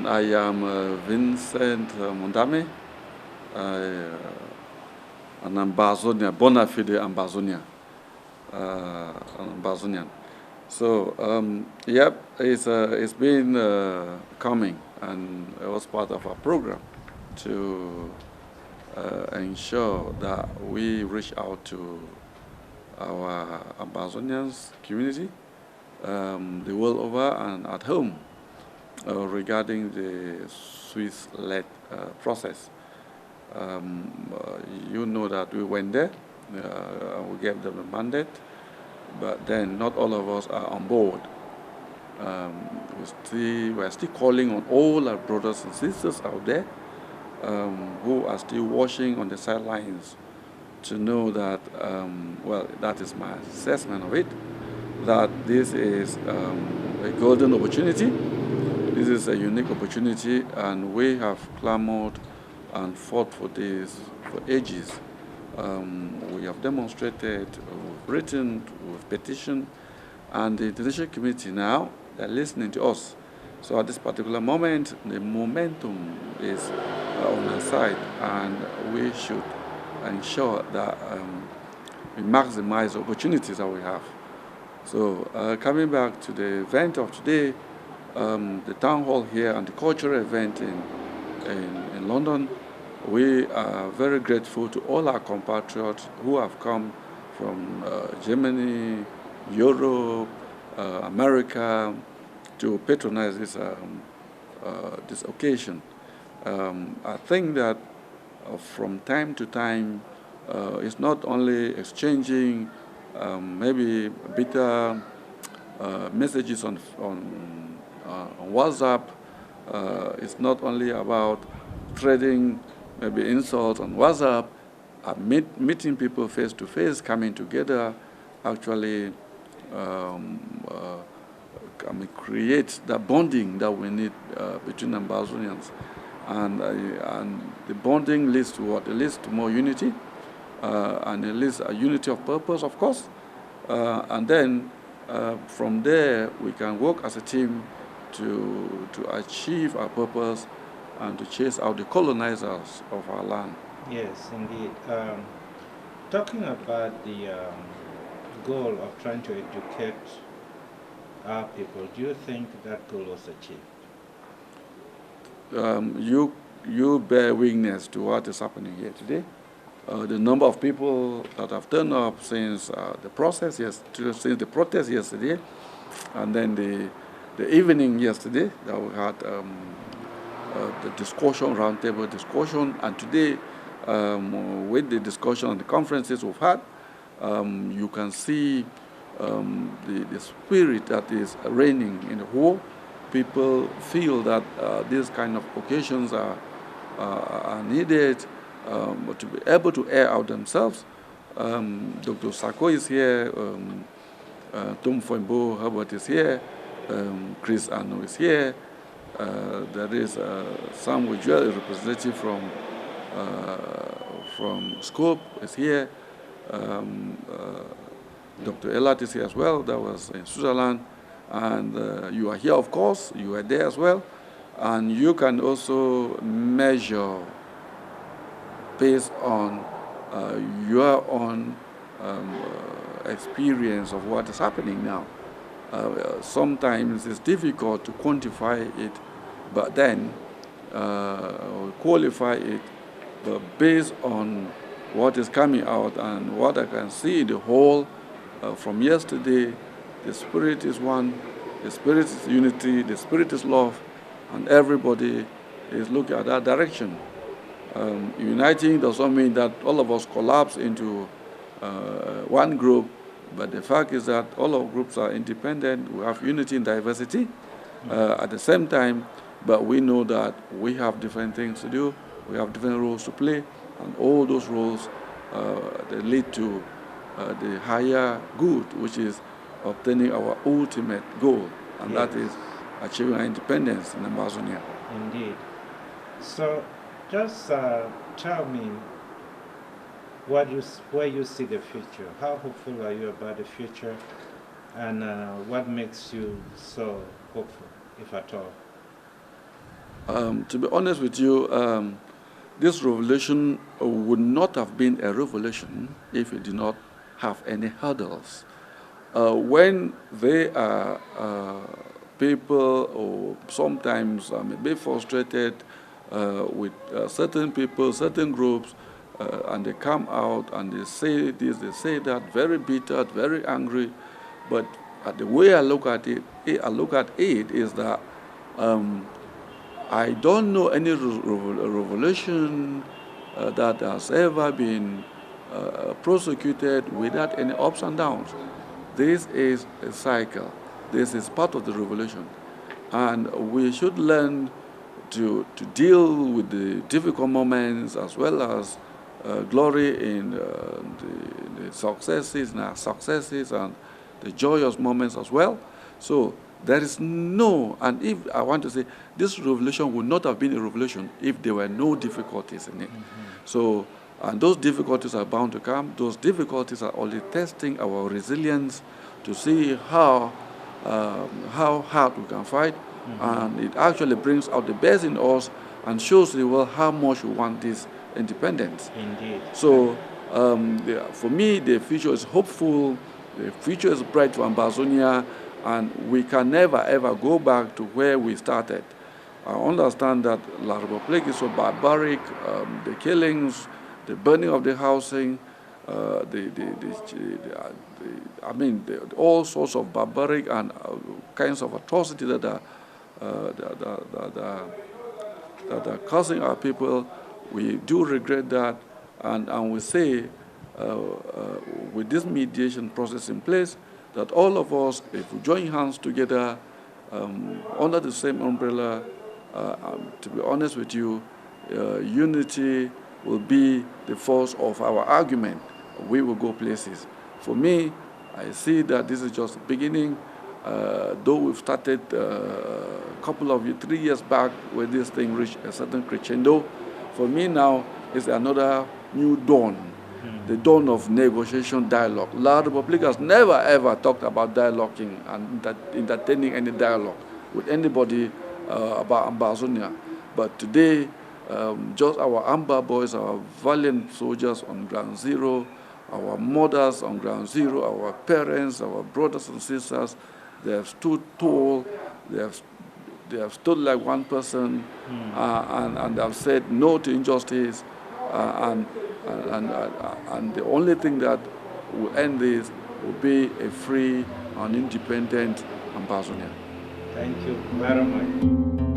I am Vincent Mudame, an Ambazonian, bona fide Ambazonian. An Ambazonian. So, yep, it's been coming, and it was part of our program to ensure that we reach out to our Ambazonians community the world over and at home regarding the Swiss-led process. You know that we went there, we gave them a mandate, but then not all of us are on board. We're still calling on all our brothers and sisters out there who are still watching on the sidelines to know that, well, that is my assessment of it, that this is a golden opportunity. This is a unique opportunity, and we have clamored and fought for this for ages. We have demonstrated, we've written, we've petitioned, and the international community now, they're listening to us. So at this particular moment, the momentum is on our side, and we should ensure that we maximize the opportunities that we have. So coming back to the event of today, the town hall here and the cultural event in London, we are very grateful to all our compatriots who have come from Germany, Europe, America to patronize this occasion. I think that from time to time, it's not only exchanging maybe bitter messages on WhatsApp. It's not only about trading maybe insults on WhatsApp. Meeting people face to face, coming together, actually create the bonding that we need between Ambazonians. And the bonding leads to what? It leads to more unity, and it leads a unity of purpose, of course. And then from there, we can work as a team to achieve our purpose and to chase out the colonizers of our land. Yes, indeed. Talking about the goal of trying to educate our people, do you think that goal was achieved? You bear witness to what is happening here today. The number of people that have turned up since the protest yesterday, and then the evening yesterday that we had the discussion, roundtable discussion, and today with the discussion and the conferences we've had, you can see the spirit that is reigning in the whole. People feel that these kind of occasions are needed to be able to air out themselves. Dr. Sako is here, Tom Foimbo Herbert is here, Chris Ano is here. There is Samuel Joel, a representative from Scope, is here. Dr. Elat is here as well, that was in Switzerland. And you are here, of course, you are there as well. And you can also measure based on your own experience of what is happening now. Sometimes it's difficult to quantify it, but then qualify it, but based on what is coming out and what I can see in the whole from yesterday. The spirit is one, the spirit is unity, the spirit is love, and everybody is looking at that direction. Uniting does not mean that all of us collapse into one group, but the fact is that all our groups are independent. We have unity in diversity at the same time, but we know that we have different things to do, we have different roles to play, and all those roles they lead to the higher good, which is obtaining our ultimate goal, and that is achieving our independence in Amazonia. Indeed. So just tell me where you see the future. How hopeful are you about the future, and what makes you so hopeful, if at all? To be honest with you, this revolution would not have been a revolution if it did not have any hurdles. When they are people or sometimes may be frustrated with certain people, certain groups, and they come out and they say this, they say that, very bitter, very angry. But the way I look at it, is that I don't know any revolution that has ever been prosecuted without any ups and downs. This is a cycle. This is part of the revolution. And we should learn to deal with the difficult moments as well as glory in the successes and our successes and the joyous moments as well. So there is no, and if I want to say, this revolution would not have been a revolution if there were no difficulties in it. So, and those difficulties are bound to come. Those difficulties are only testing our resilience to see how hard we can fight. And it actually brings out the best in us and shows the world how much we want this independence. Indeed. So for me, the future is hopeful, the future is bright for Ambazonia, and we can never ever go back to where we started. I understand that La Republic is so barbaric, the killings, the burning of the housing, all sorts of barbaric and kinds of atrocities that are causing our people. We do regret that, and we say with this mediation process in place, that all of us, if we join hands together under the same umbrella, to be honest with you, unity will be the force of our argument. We will go places. For me, I see that this is just the beginning. Though we've started a couple of 3 years back when this thing reached a certain crescendo, for me now it's another new dawn, the dawn of negotiation, dialogue. La Republic has never ever talked about dialoguing and entertaining any dialogue with anybody about Ambazonia. But today, just our Amba boys, our valiant soldiers on ground zero, our mothers on ground zero, our parents, our brothers and sisters, they have stood tall, they have stood like one person, and they have said no to injustice, and the only thing that will end this will be a free and independent Ambazonia. Thank you very much.